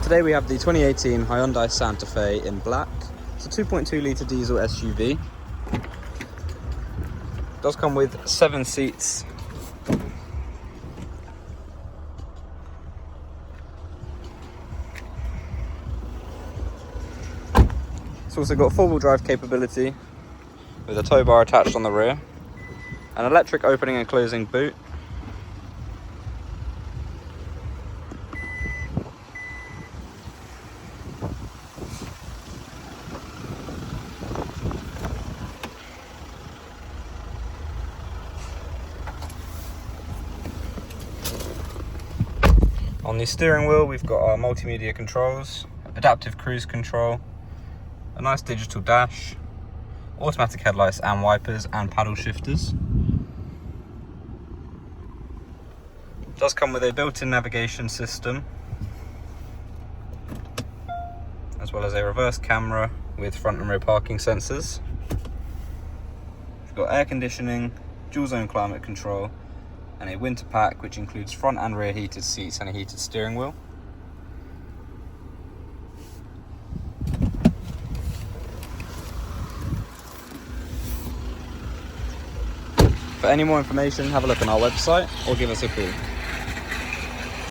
today we have the 2018 Hyundai Santa Fe in black. It's a 2.2 litre diesel SUV. It does come with 7 seats. It's also got 4-wheel drive capability with a tow bar attached on the rear, an electric opening and closing boot, on the steering wheel we've got our multimedia controls, adaptive cruise control, a nice digital dash, automatic headlights and wipers, and paddle shifters. It does come with a built-in navigation system, as well as a reverse camera with front and rear parking sensors. We've got air conditioning, dual zone climate control, and a winter pack which includes front and rear heated seats and a heated steering wheel. For any more information, have a look on our website or give us a call.